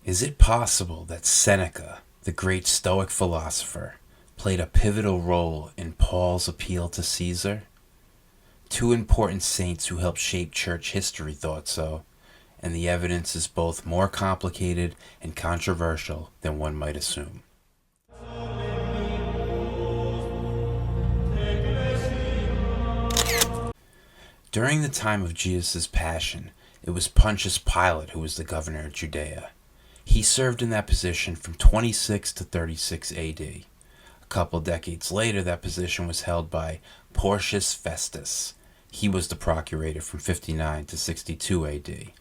Is it possible that Seneca, the great Stoic philosopher, played a pivotal role in Paul's appeal to Caesar? Two important saints who helped shape church history thought so, and the evidence is both more complicated and controversial than one might assume. During the time of Jesus' passion, it was Pontius Pilate who was the governor of Judea. He served in that position from 26 to 36 AD. A couple decades later, that position was held by Porcius Festus. He was the procurator from 59 to 62 AD.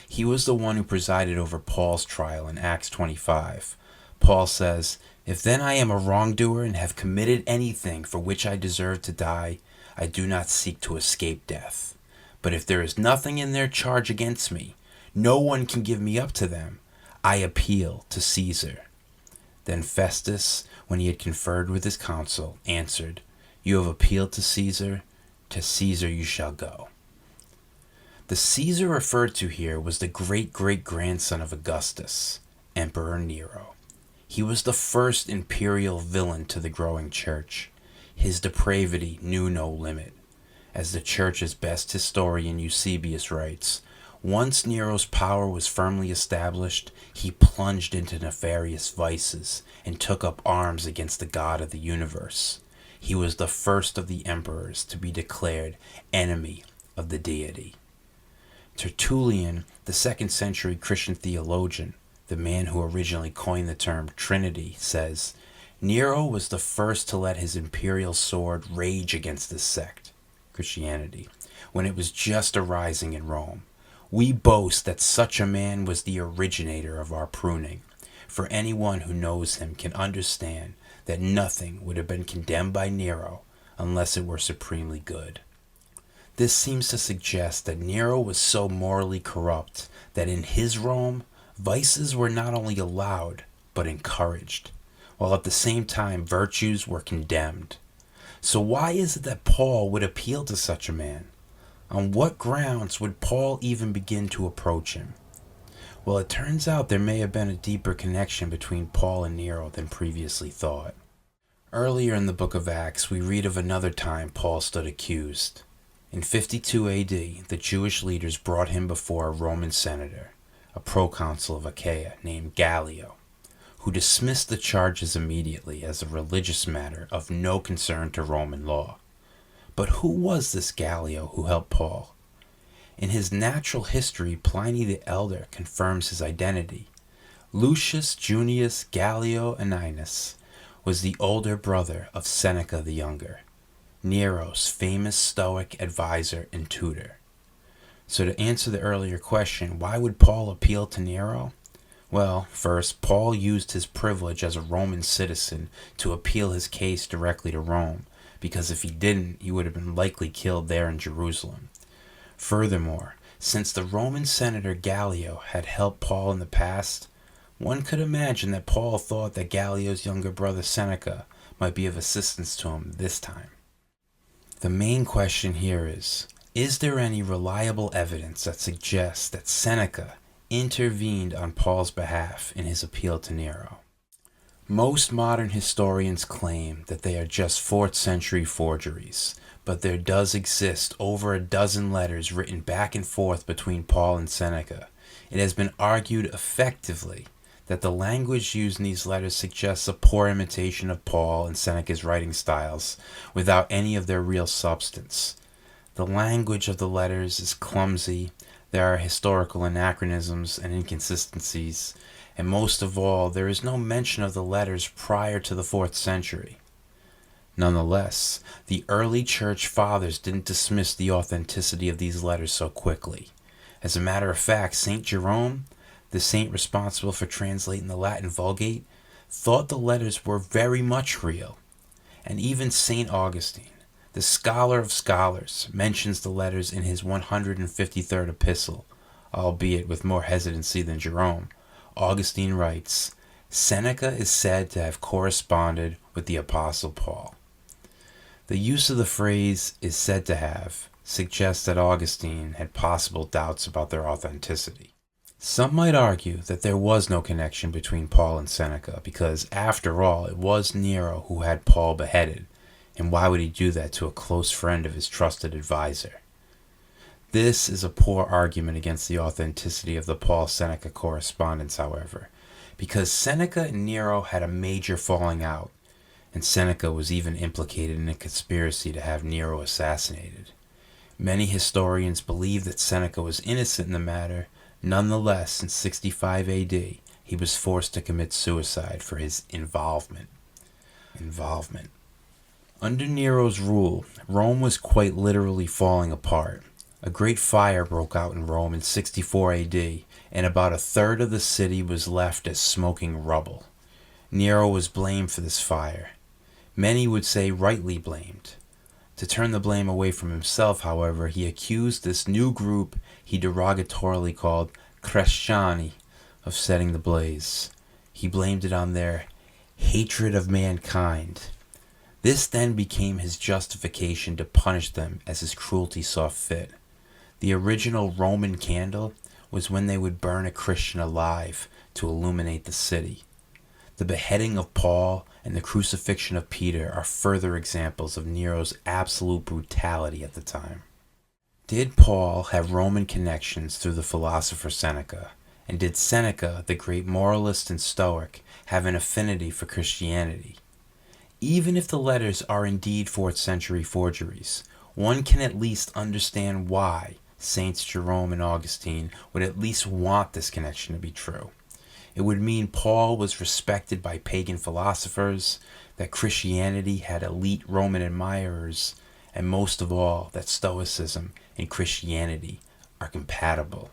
He was the one who presided over Paul's trial in Acts 25. Paul says, "If then I am a wrongdoer and have committed anything for which I deserve to die, I do not seek to escape death. But if there is nothing in their charge against me, no one can give me up to them. I appeal to Caesar." Then Festus, when he had conferred with his council, answered, "You have appealed to Caesar you shall go." The Caesar referred to here was the great-great-grandson of Augustus, Emperor Nero. He was the first imperial villain to the growing church. His depravity knew no limit. As the church's best historian Eusebius writes, once Nero's power was firmly established, he plunged into nefarious vices and took up arms against the God of the universe. He was the first of the emperors to be declared enemy of the deity. Tertullian, the 2nd century Christian theologian, the man who originally coined the term Trinity, says, Nero was the first to let his imperial sword rage against this sect, Christianity, when it was just arising in Rome. We boast that such a man was the originator of our pruning, for anyone who knows him can understand that nothing would have been condemned by Nero unless it were supremely good. This seems to suggest that Nero was so morally corrupt that in his Rome, vices were not only allowed, but encouraged, while at the same time virtues were condemned. So why is it that Paul would appeal to such a man? On what grounds would Paul even begin to approach him? Well, it turns out there may have been a deeper connection between Paul and Nero than previously thought. Earlier in the book of Acts, we read of another time Paul stood accused. In 52 AD, the Jewish leaders brought him before a Roman senator, a proconsul of Achaea named Gallio, who dismissed the charges immediately as a religious matter of no concern to Roman law. But who was this Gallio who helped Paul? In his natural history, Pliny the Elder confirms his identity. Lucius Junius Gallio Anninus was the older brother of Seneca the Younger, Nero's famous Stoic advisor and tutor. So to answer the earlier question, why would Paul appeal to Nero? Well, first, Paul used his privilege as a Roman citizen to appeal his case directly to Rome, because if he didn't, he would have been likely killed there in Jerusalem. Furthermore, since the Roman senator Gallio had helped Paul in the past, one could imagine that Paul thought that Gallio's younger brother Seneca might be of assistance to him this time. The main question here is there any reliable evidence that suggests that Seneca intervened on Paul's behalf in his appeal to Nero? Most modern historians claim that they are just 4th century forgeries, but there does exist over a dozen letters written back and forth between Paul and Seneca. It has been argued effectively that the language used in these letters suggests a poor imitation of Paul and Seneca's writing styles without any of their real substance. The language of the letters is clumsy, there are historical anachronisms and inconsistencies, and most of all, there is no mention of the letters prior to the 4th century. Nonetheless, the early church fathers didn't dismiss the authenticity of these letters so quickly. As a matter of fact, St. Jerome, the saint responsible for translating the Latin Vulgate, thought the letters were very much real. And even St. Augustine, the scholar of scholars, mentions the letters in his 153rd epistle, albeit with more hesitancy than Jerome. Augustine writes, Seneca is said to have corresponded with the Apostle Paul. The use of the phrase "is said to have" suggests that Augustine had possible doubts about their authenticity. Some might argue that there was no connection between Paul and Seneca because, after all, it was Nero who had Paul beheaded, and why would he do that to a close friend of his trusted advisor? This is a poor argument against the authenticity of the Paul-Seneca correspondence, however, because Seneca and Nero had a major falling out, and Seneca was even implicated in a conspiracy to have Nero assassinated. Many historians believe that Seneca was innocent in the matter. Nonetheless, in 65 AD, he was forced to commit suicide for his involvement. Under Nero's rule, Rome was quite literally falling apart. A great fire broke out in Rome in 64 AD, and about a third of the city was left as smoking rubble. Nero was blamed for this fire. Many would say rightly blamed. To turn the blame away from himself, however, he accused this new group he derogatorily called Christiani of setting the blaze. He blamed it on their hatred of mankind. This then became his justification to punish them as his cruelty saw fit. The original Roman candle was when they would burn a Christian alive to illuminate the city. The beheading of Paul and the crucifixion of Peter are further examples of Nero's absolute brutality at the time. Did Paul have Roman connections through the philosopher Seneca? And did Seneca, the great moralist and Stoic, have an affinity for Christianity? Even if the letters are indeed 4th century forgeries, one can at least understand why Saints Jerome and Augustine would at least want this connection to be true. It would mean Paul was respected by pagan philosophers, that Christianity had elite Roman admirers, and most of all, that Stoicism and Christianity are compatible.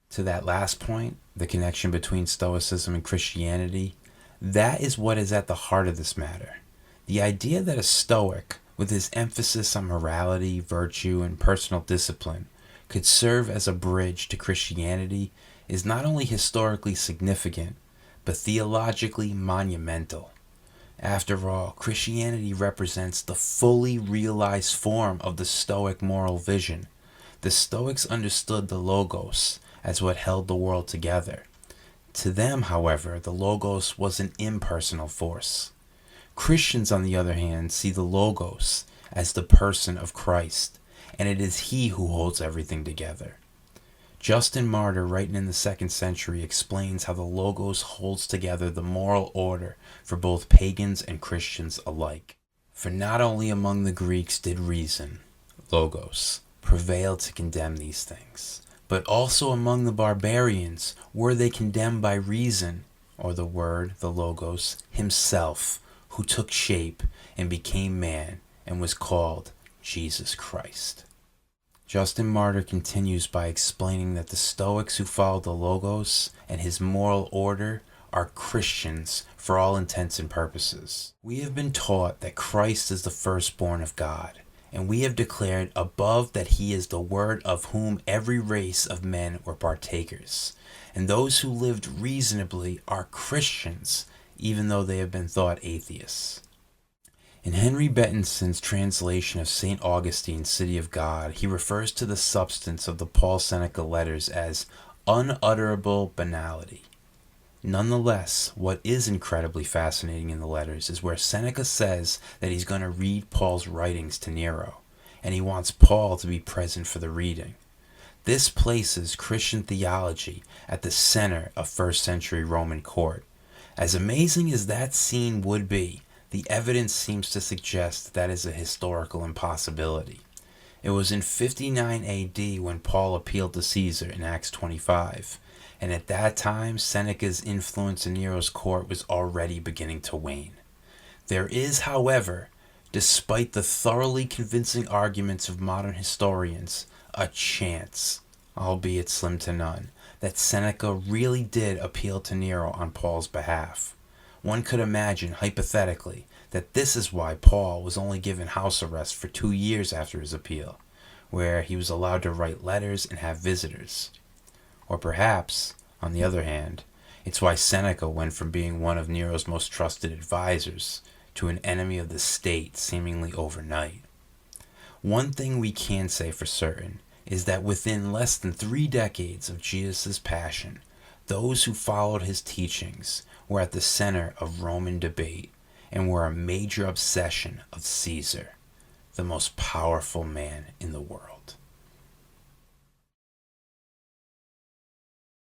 To that last point, the connection between Stoicism and Christianity, that is what is at the heart of this matter. The idea that a Stoic, with his emphasis on morality, virtue, and personal discipline, could serve as a bridge to Christianity is not only historically significant, but theologically monumental. After all, Christianity represents the fully realized form of the Stoic moral vision. The Stoics understood the Logos as what held the world together. To them, however, the Logos was an impersonal force. Christians, on the other hand, see the Logos as the person of Christ, and it is he who holds everything together. Justin Martyr, writing in the 2nd century, explains how the Logos holds together the moral order for both pagans and Christians alike. For not only among the Greeks did reason, Logos, prevail to condemn these things, but also among the barbarians were they condemned by reason, or the word, the Logos, himself, who took shape and became man and was called Jesus Christ. Justin Martyr continues by explaining that the Stoics who follow the Logos and his moral order are Christians for all intents and purposes. We have been taught that Christ is the firstborn of God, and we have declared above that he is the Word of whom every race of men were partakers, and those who lived reasonably are Christians, even though they have been thought atheists. In Henry Bettinson's translation of St. Augustine's City of God, he refers to the substance of the Paul-Seneca letters as unutterable banality. Nonetheless, what is incredibly fascinating in the letters is where Seneca says that he's going to read Paul's writings to Nero, and he wants Paul to be present for the reading. This places Christian theology at the center of 1st century Roman court. As amazing as that scene would be, the evidence seems to suggest that is a historical impossibility. It was in 59 AD when Paul appealed to Caesar in Acts 25, and at that time Seneca's influence in Nero's court was already beginning to wane. There is, however, despite the thoroughly convincing arguments of modern historians, a chance, albeit slim to none, that Seneca really did appeal to Nero on Paul's behalf. One could imagine, hypothetically, that this is why Paul was only given house arrest for 2 years after his appeal, where he was allowed to write letters and have visitors. Or perhaps, on the other hand, it's why Seneca went from being one of Nero's most trusted advisors to an enemy of the state seemingly overnight. One thing we can say for certain is that within less than 3 decades of Jesus' passion, those who followed his teachings were at the center of Roman debate and were a major obsession of Caesar, the most powerful man in the world.